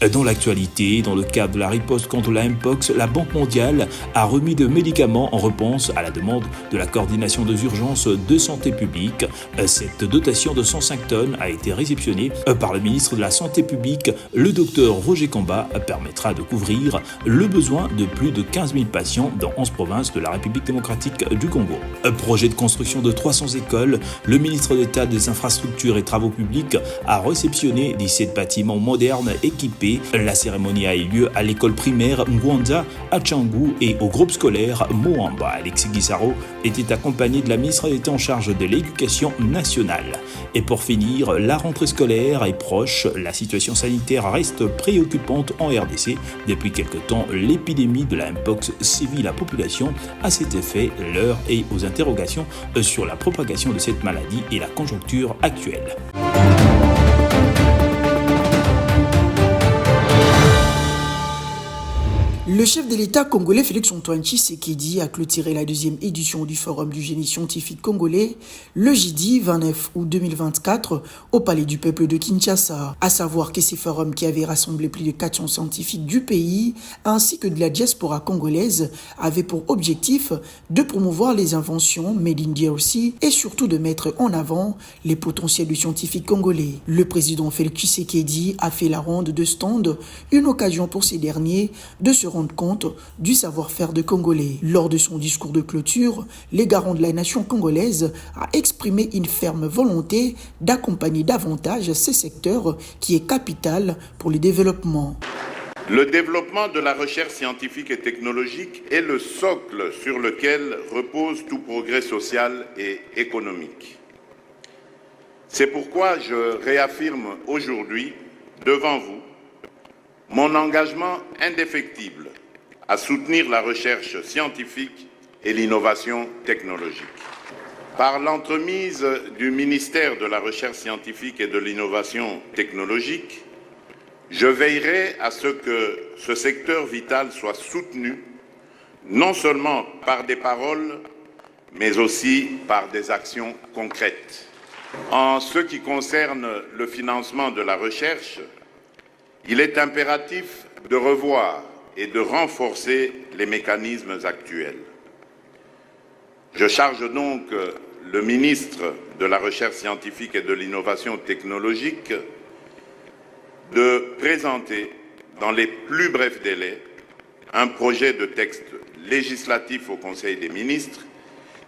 Dans l'actualité, dans le cadre de la riposte contre la Mpox, la Banque mondiale a remis de médicaments en réponse à la demande de la coordination des urgences de santé publique. Cette dotation de 105 tonnes a été réceptionnée par le ministre de la Santé publique, le docteur Roger Kamba, permettra de couvrir le besoin de plus de 15 000 patients dans 11 provinces de la République démocratique du Congo. Projet de construction de 300 écoles, le ministre d'État des Infrastructures et Travaux publics a réceptionné 17 bâtiments modernes équipés. La cérémonie a eu lieu à l'école primaire Ngwanda à Tchangu et au groupe scolaire Moamba. Alexis Guissaro était accompagné de la ministre d'État en charge de l'éducation nationale. Et pour finir, la rentrée scolaire est proche. La situation sanitaire reste préoccupante en RDC. Depuis quelque temps, l'épidémie de la Mpox sévit la population. À cet effet, l'heure est aux interrogations sur la propagation de cette maladie et la conjoncture actuelle. Le chef de l'État congolais Félix-Antoine Tshisekedi a clôturé la deuxième édition du Forum du génie scientifique congolais le jeudi 29 août 2024 au Palais du Peuple de Kinshasa. À savoir que ces forums qui avaient rassemblé plus de 400 scientifiques du pays ainsi que de la diaspora congolaise avaient pour objectif de promouvoir les inventions made in DRC et surtout de mettre en avant les potentiels du scientifique congolais. Le président Félix Tshisekedi a fait la ronde de stands, une occasion pour ces derniers de se rendre compte du savoir-faire de Congolais. Lors de son discours de clôture, les garants de la nation congolaise a exprimé une ferme volonté d'accompagner davantage ce secteur qui est capital pour le développement. Le développement de la recherche scientifique et technologique est le socle sur lequel repose tout progrès social et économique. C'est pourquoi je réaffirme aujourd'hui devant vous mon engagement indéfectible à soutenir la recherche scientifique et l'innovation technologique. Par l'entremise du ministère de la Recherche scientifique et de l'innovation technologique, je veillerai à ce que ce secteur vital soit soutenu non seulement par des paroles, mais aussi par des actions concrètes. En ce qui concerne le financement de la recherche, il est impératif de revoir et de renforcer les mécanismes actuels. Je charge donc le ministre de la Recherche scientifique et de l'innovation technologique de présenter dans les plus brefs délais un projet de texte législatif au Conseil des ministres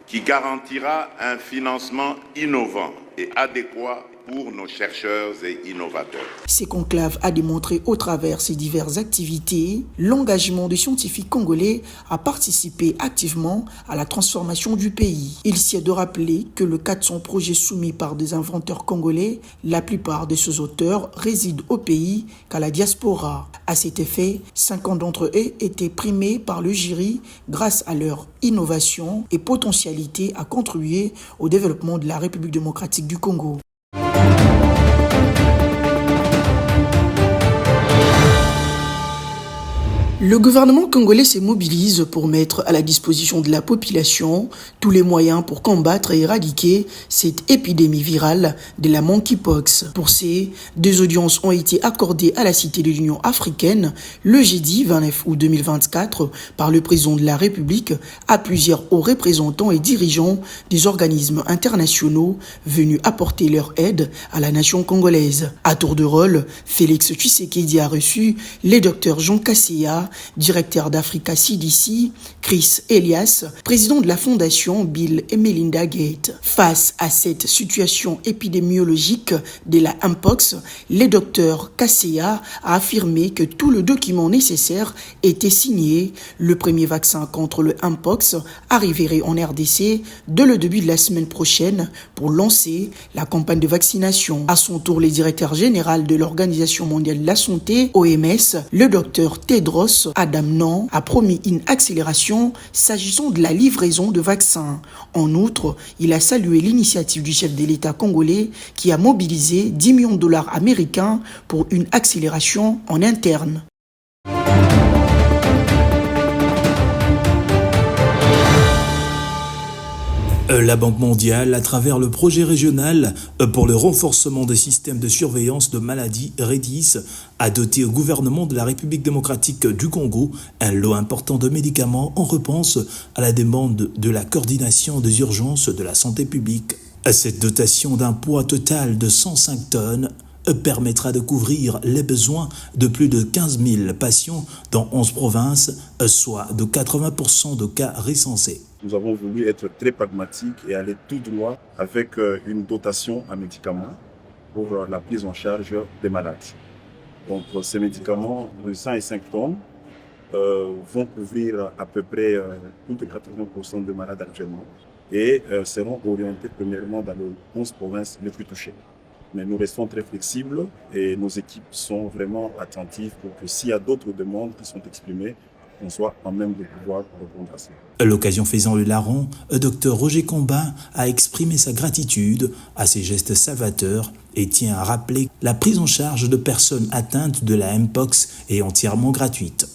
qui garantira un financement innovant et adéquat pour nos chercheurs et innovateurs. Ces conclaves a démontré au travers ses diverses activités l'engagement des scientifiques congolais à participer activement à la transformation du pays. Il s'y est de rappeler que le 400 projets soumis par des inventeurs congolais, la plupart de ces auteurs résident au pays qu'à la diaspora. À cet effet, 50 d'entre eux étaient primés par le jury grâce à leur innovation et potentialité à contribuer au développement de la République démocratique du Congo. Le gouvernement congolais se mobilise pour mettre à la disposition de la population tous les moyens pour combattre et éradiquer cette épidémie virale de la monkeypox. Pour ces, 2 audiences ont été accordées à la Cité de l'Union africaine le jeudi 29 août 2024 par le président de la République à plusieurs hauts représentants et dirigeants des organismes internationaux venus apporter leur aide à la nation congolaise. À tour de rôle, Félix Tshisekedi a reçu les docteurs Jean Kasséa, directeur d'Africa CDC, Chris Elias, président de la fondation Bill et Melinda Gates. Face à cette situation épidémiologique de la Mpox, le docteur Kasséa a affirmé que tout le document nécessaire était signé. Le premier vaccin contre le Mpox arriverait en RDC dès le début de la semaine prochaine pour lancer la campagne de vaccination. À son tour, le directeur général de l'Organisation mondiale de la santé, OMS, le docteur Tedros Adhanom a promis une accélération s'agissant de la livraison de vaccins. En outre, il a salué l'initiative du chef de l'État congolais qui a mobilisé 10 millions de dollars américains pour une accélération en interne. La Banque mondiale, à travers le projet régional pour le renforcement des systèmes de surveillance de maladies REDIS, a doté au gouvernement de la République démocratique du Congo un lot important de médicaments en réponse à la demande de la coordination des urgences de la santé publique. Cette dotation d'un poids total de 105 tonnes permettra de couvrir les besoins de plus de 15 000 patients dans 11 provinces, soit de 80% de cas recensés. Nous avons voulu être très pragmatiques et aller tout droit avec une dotation en médicaments pour la prise en charge des malades. Donc ces médicaments de 105 tonnes vont couvrir à peu près plus de 80% des malades actuellement et seront orientés premièrement dans les 11 provinces les plus touchées. Mais nous restons très flexibles et nos équipes sont vraiment attentives pour que s'il y a d'autres demandes qui sont exprimées, on soit en même de pouvoir répondre à ça. L'occasion faisant le larron, Dr Roger Combin a exprimé sa gratitude à ces gestes salvateurs et tient à rappeler que la prise en charge de personnes atteintes de la Mpox est entièrement gratuite.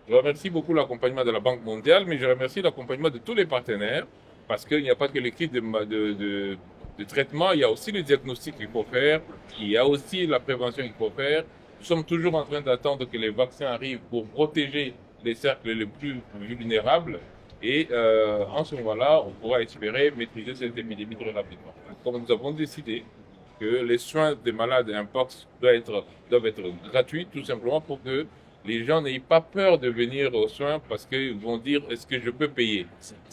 Je remercie beaucoup l'accompagnement de la Banque mondiale, mais je remercie l'accompagnement de tous les partenaires parce qu'il n'y a pas que l'équipe de traitement, il y a aussi le diagnostic qu'il faut faire, il y a aussi la prévention qu'il faut faire. Nous sommes toujours en train d'attendre que les vaccins arrivent pour protéger les cercles les plus vulnérables et en ce moment-là, on pourra espérer maîtriser cette épidémie très rapidement. Comme nous avons décidé que les soins des malades Mpox doivent être gratuits, tout simplement pour que les gens n'aient pas peur de venir aux soins parce qu'ils vont dire « est-ce que je peux payer ?»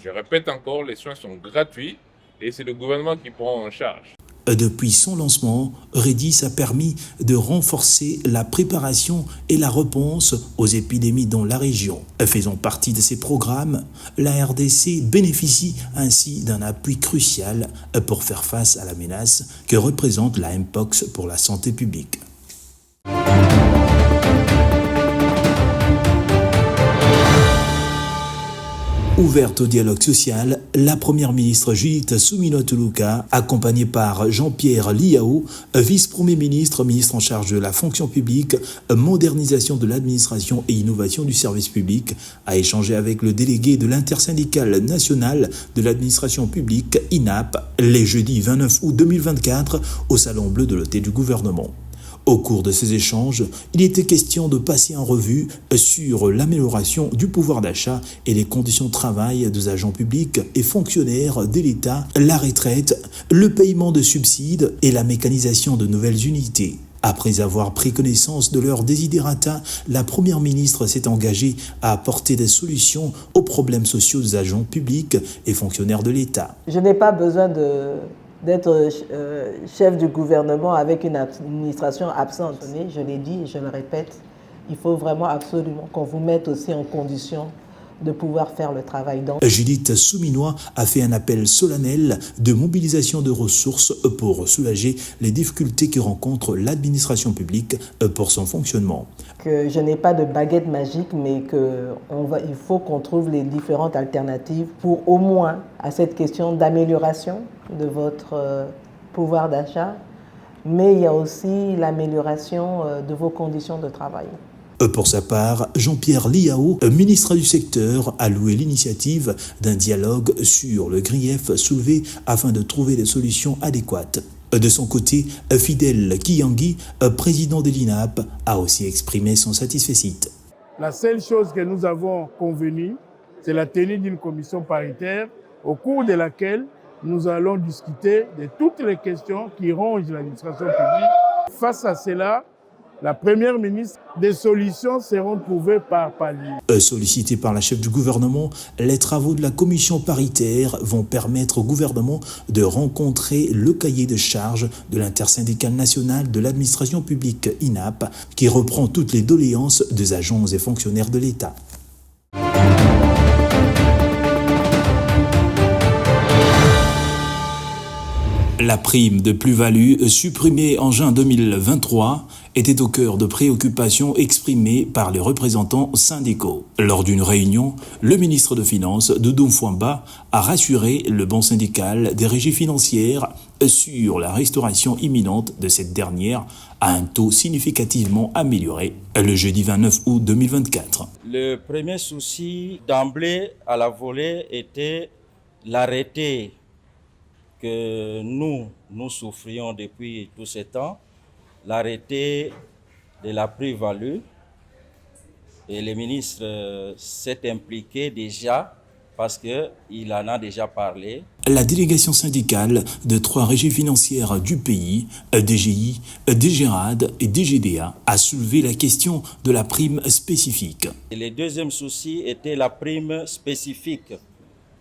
Je répète encore, les soins sont gratuits et c'est le gouvernement qui prend en charge. Depuis son lancement, REDIS a permis de renforcer la préparation et la réponse aux épidémies dans la région. Faisant partie de ces programmes, la RDC bénéficie ainsi d'un appui crucial pour faire face à la menace que représente la Mpox pour la santé publique. Ouverte au dialogue social, la première ministre Judith Suminwa-Tuluka, accompagnée par Jean-Pierre Liao, vice-premier ministre, ministre en charge de la fonction publique, modernisation de l'administration et innovation du service public, a échangé avec le délégué de l'intersyndicale nationale de l'administration publique, INAP, les jeudis 29 août 2024 au Salon Bleu de l'hôtel du gouvernement. Au cours de ces échanges, il était question de passer en revue sur l'amélioration du pouvoir d'achat et les conditions de travail des agents publics et fonctionnaires de l'État, la retraite, le paiement de subsides et la mécanisation de nouvelles unités. Après avoir pris connaissance de leurs desiderata, la Première ministre s'est engagée à apporter des solutions aux problèmes sociaux des agents publics et fonctionnaires de l'État. Je n'ai pas besoin d'être chef du gouvernement avec une administration absente. Je l'ai dit et je le répète, il faut vraiment absolument qu'on vous mette aussi en condition de pouvoir faire le travail. Judith Suminwa a fait un appel solennel de mobilisation de ressources pour soulager les difficultés que rencontre l'administration publique pour son fonctionnement. Que je n'ai pas de baguette magique, mais il faut qu'on trouve les différentes alternatives pour au moins à cette question d'amélioration de votre pouvoir d'achat, mais il y a aussi l'amélioration de vos conditions de travail. Pour sa part, Jean-Pierre Liao, ministre du secteur, a loué l'initiative d'un dialogue sur le grief soulevé afin de trouver des solutions adéquates. De son côté, Fidel Kiyangi, président de l'INAP, a aussi exprimé son satisfecit. La seule chose que nous avons convenue, c'est la tenue d'une commission paritaire au cours de laquelle nous allons discuter de toutes les questions qui rongent l'administration publique. Face à cela, la Première ministre, des solutions seront trouvées par palier. Sollicité par la chef du gouvernement, les travaux de la commission paritaire vont permettre au gouvernement de rencontrer le cahier de charges de l'intersyndicale nationale de l'administration publique INAP, qui reprend toutes les doléances des agents et fonctionnaires de l'État. La prime de plus-value supprimée en juin 2023 était au cœur de préoccupations exprimées par les représentants syndicaux. Lors d'une réunion, le ministre de Finances, Doudou Mfwamba, a rassuré le banc syndical des régies financières sur la restauration imminente de cette dernière à un taux significativement amélioré le jeudi 29 août 2024. Le premier souci d'emblée à la volée était l'arrêté que nous souffrions depuis tout ce temps, l'arrêté de la plus-value, et le ministre s'est impliqué déjà parce qu'il en a déjà parlé. La délégation syndicale de 3 régies financières du pays, DGI, DGRAD et DGDA, a soulevé la question de la prime spécifique. Et le deuxième souci était la prime spécifique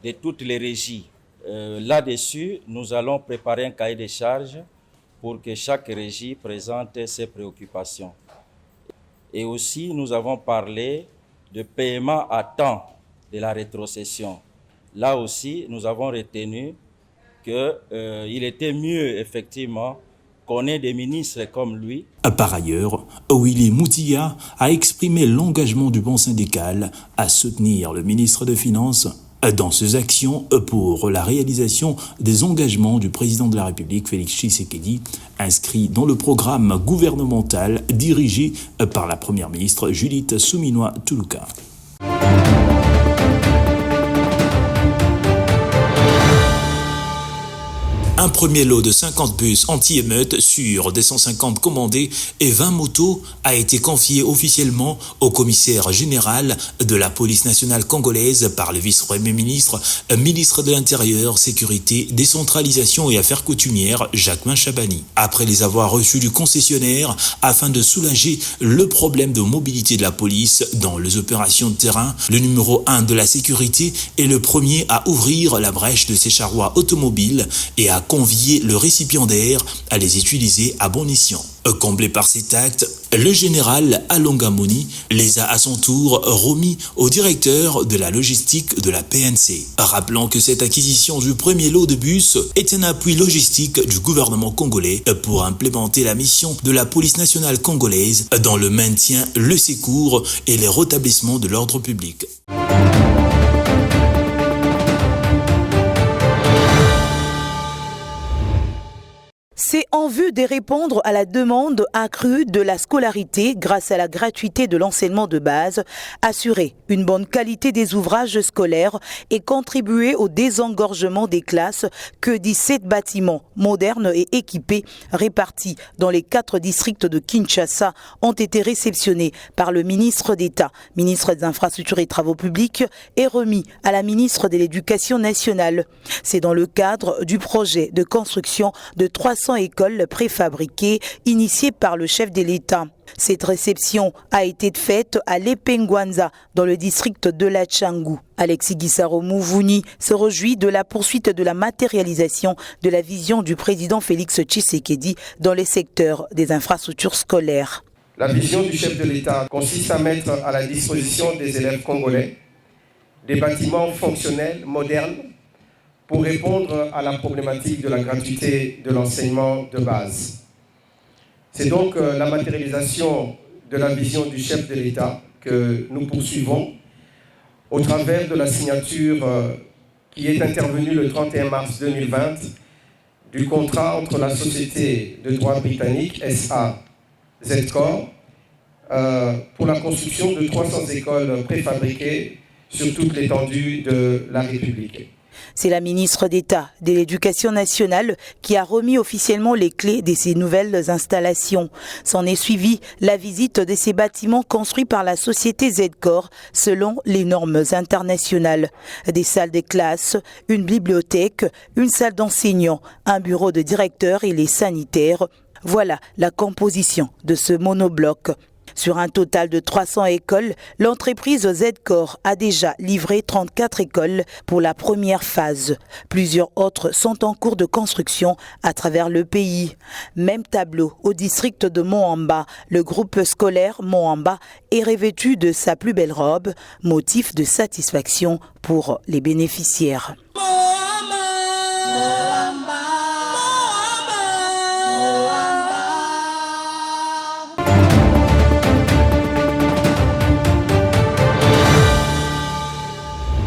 de toutes les régies. Là-dessus, nous allons préparer un cahier de charges pour que chaque régie présente ses préoccupations. Et aussi, nous avons parlé de paiement à temps de la rétrocession. Là aussi, nous avons retenu qu'il était mieux, effectivement, qu'on ait des ministres comme lui. Par ailleurs, Willy Moutia a exprimé l'engagement du banc syndical à soutenir le ministre des Finances dans ses actions pour la réalisation des engagements du président de la République, Félix Tshisekedi, inscrits dans le programme gouvernemental dirigé par la première ministre Judith Suminwa-Tuluka. Un premier lot de 50 bus anti-émeutes sur des 150 commandés et 20 motos a été confié officiellement au commissaire général de la police nationale congolaise par le vice-premier ministre, ministre de l'Intérieur, Sécurité, Décentralisation et Affaires coutumières, Jacquemin Chabani. Après les avoir reçus du concessionnaire afin de soulager le problème de mobilité de la police dans les opérations de terrain, le numéro 1 de la sécurité est le premier à ouvrir la brèche de ses charrois automobiles et à convier le récipiendaire à les utiliser à bon escient. Comblé par cet acte, le général Alongamoni les a à son tour remis au directeur de la logistique de la PNC. Rappelons que cette acquisition du premier lot de bus est un appui logistique du gouvernement congolais pour implémenter la mission de la police nationale congolaise dans le maintien, le secours et les rétablissements de l'ordre public. C'est en vue de répondre à la demande accrue de la scolarité grâce à la gratuité de l'enseignement de base, assurer une bonne qualité des ouvrages scolaires et contribuer au désengorgement des classes que 17 bâtiments modernes et équipés répartis dans les 4 districts de Kinshasa ont été réceptionnés par le ministre d'État, ministre des Infrastructures et Travaux publics, et remis à la ministre de l'Éducation nationale. C'est dans le cadre du projet de construction de 300 écoles préfabriquées initiées par le chef de l'État. Cette réception a été faite à Lepengwanza, dans le district de la Tchangou. Alexis Gisaro Mouvouni se réjouit de la poursuite de la matérialisation de la vision du président Félix Tshisekedi dans les secteurs des infrastructures scolaires. La vision du chef de l'État consiste à mettre à la disposition des élèves congolais des bâtiments fonctionnels, modernes, pour répondre à la problématique de la gratuité de l'enseignement de base. C'est donc la matérialisation de la vision du chef de l'État que nous poursuivons au travers de la signature qui est intervenue le 31 mars 2020 du contrat entre la société de droit britannique SA Zedcor pour la construction de 300 écoles préfabriquées sur toute l'étendue de la République. C'est la ministre d'État de l'Éducation nationale qui a remis officiellement les clés de ces nouvelles installations. S'en est suivi la visite de ces bâtiments construits par la société Zedcor selon les normes internationales. Des salles de classe, une bibliothèque, une salle d'enseignants, un bureau de directeur et les sanitaires. Voilà la composition de ce monobloc. Sur un total de 300 écoles, l'entreprise Zedcor a déjà livré 34 écoles pour la première phase. Plusieurs autres sont en cours de construction à travers le pays. Même tableau au district de Moamba. Le groupe scolaire Moamba est revêtu de sa plus belle robe, motif de satisfaction pour les bénéficiaires.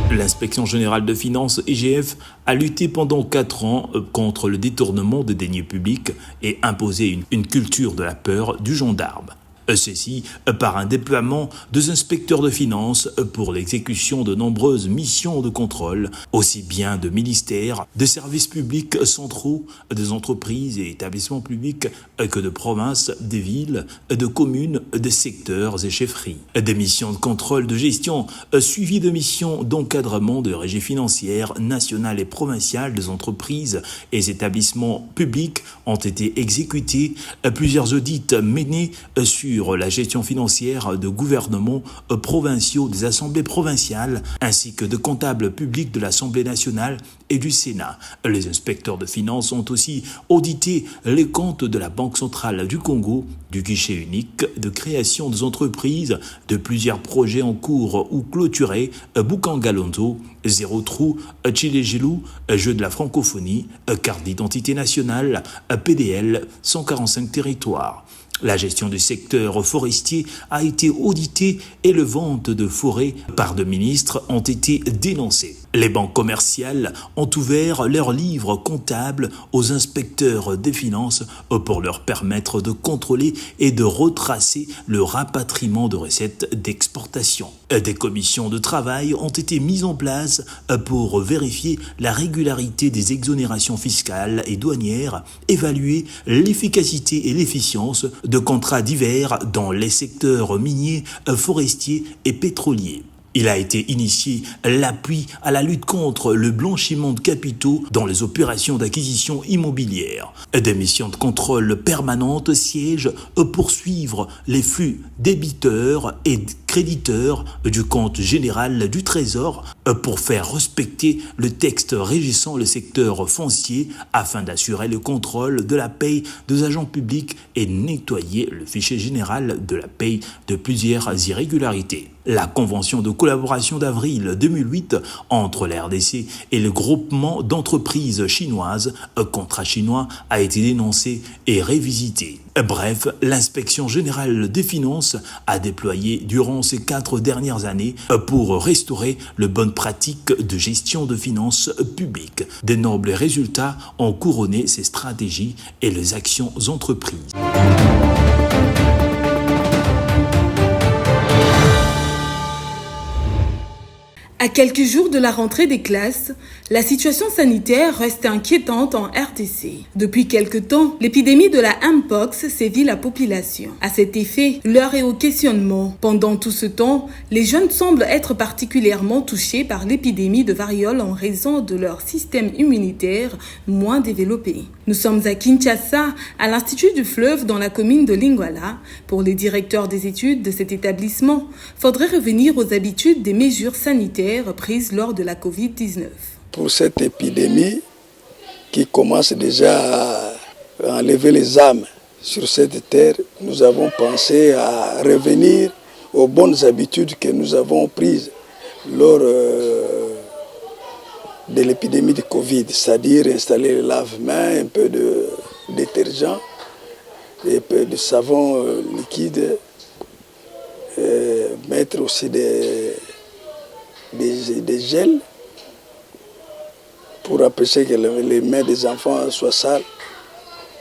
L'Inspection générale de finances, IGF, a lutté pendant 4 ans contre le détournement de deniers publics et imposé une culture de la peur du gendarme. Ceci par un déploiement des inspecteurs de finances pour l'exécution de nombreuses missions de contrôle, aussi bien de ministères, de services publics centraux, des entreprises et établissements publics que de provinces, des villes, de communes, des secteurs et chefferies. Des missions de contrôle de gestion suivies de missions d'encadrement de régie financière nationale et provinciale des entreprises et établissements publics ont été exécutés. Plusieurs audits menés sur la gestion financière de gouvernements provinciaux, des assemblées provinciales, ainsi que de comptables publics de l'Assemblée nationale et du Sénat. Les inspecteurs de finances ont aussi audité les comptes de la Banque centrale du Congo, du guichet unique, de création des entreprises, de plusieurs projets en cours ou clôturés, Bukangalonzo, Zéro Trou, Chile-Gilou, Jeu de la francophonie, carte d'identité nationale, PDL, 145 territoires. La gestion du secteur forestier a été auditée et les ventes de forêts par des ministres ont été dénoncées. Les banques commerciales ont ouvert leurs livres comptables aux inspecteurs des finances pour leur permettre de contrôler et de retracer le rapatriement de recettes d'exportation. Des commissions de travail ont été mises en place pour vérifier la régularité des exonérations fiscales et douanières, évaluer l'efficacité et l'efficience de contrats divers dans les secteurs miniers, forestiers et pétroliers. Il a été initié l'appui à la lutte contre le blanchiment de capitaux dans les opérations d'acquisition immobilière. Des missions de contrôle permanentes siègent pour suivre les flux débiteurs et créditeurs du compte général du Trésor pour faire respecter le texte régissant le secteur foncier afin d'assurer le contrôle de la paye des agents publics et nettoyer le fichier général de la paye de plusieurs irrégularités. La convention de collaboration d'avril 2008 entre la RDC et le groupement d'entreprises chinoises, contrat chinois, a été dénoncée et révisitée. Bref, l'inspection générale des finances a déployé durant ces 4 dernières années pour restaurer les bonnes pratiques de gestion de finances publiques. De nobles résultats ont couronné ces stratégies et les actions entreprises. À quelques jours de la rentrée des classes, la situation sanitaire reste inquiétante en RDC. Depuis quelque temps, l'épidémie de la Mpox sévit la population. À cet effet, l'heure est au questionnement. Pendant tout ce temps, les jeunes semblent être particulièrement touchés par l'épidémie de variole en raison de leur système immunitaire moins développé. Nous sommes à Kinshasa, à l'Institut du Fleuve dans la commune de Lingwala. Pour les directeurs des études de cet établissement, faudrait revenir aux habitudes des mesures sanitaires prises lors de la Covid-19. Pour cette épidémie qui commence déjà à enlever les âmes sur cette terre, nous avons pensé à revenir aux bonnes habitudes que nous avons prises lors de l'épidémie de Covid, c'est-à-dire installer le lave-mains, un peu de détergent, un peu de savon liquide, mettre aussi des gels pour empêcher que les mains des enfants soient sales,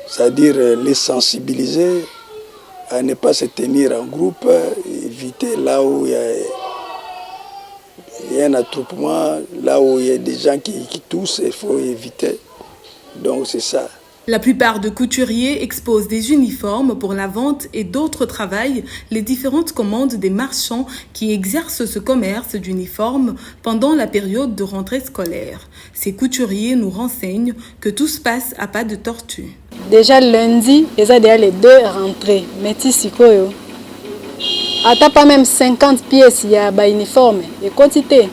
c'est-à-dire les sensibiliser à ne pas se tenir en groupe, éviter là où il y a un attroupement, là où il y a des gens qui toussent, il faut éviter. Donc c'est ça. La plupart de couturiers exposent des uniformes pour la vente et d'autres travaillent les différentes commandes des marchands qui exercent ce commerce d'uniformes pendant la période de rentrée scolaire. Ces couturiers nous renseignent que tout se passe à pas de tortue. Déjà lundi, il y a déjà les 2 rentrées. Métis Sikoyo. Ata pas même 50 pièces, il y a un uniforme. Et quantité.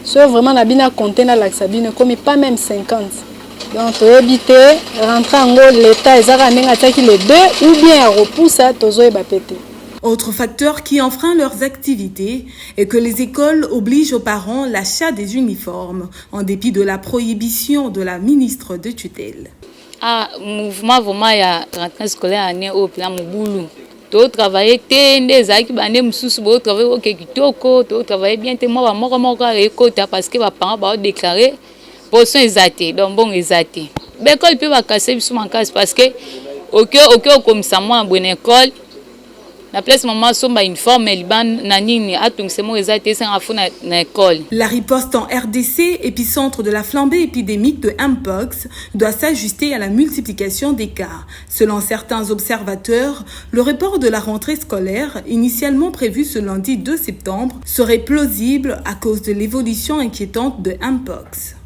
Soit vraiment la bina contenant la sabine, comme pas même 50. Donc, pour éviter rentrer en haut, l'État les 2 ou bien repousser tozo pété. Autre facteur qui enfreint leurs activités est que les écoles obligent aux parents l'achat des uniformes, en dépit de la prohibition de la ministre de tutelle. Mouvement vraiment il y a rentrée scolaire année au plan Moboulou. Tu travailles des acquis bandé mususu bo travailler au kitoko, tu travailles bien te moi parce que les parents vont déclarer portion exatée, donc bon exaté. L'école peut va casser sur mon cas parce que au comme ça moi en bonne école na place maman somba uniforme liban na nini atungsemo ezate sans fou na école. La riposte en RDC, épicentre de la flambée épidémique de Mpox, doit s'ajuster à la multiplication des cas. Selon certains observateurs, le report de la rentrée scolaire, initialement prévu ce lundi 2 septembre, serait plausible à cause de l'évolution inquiétante de Mpox.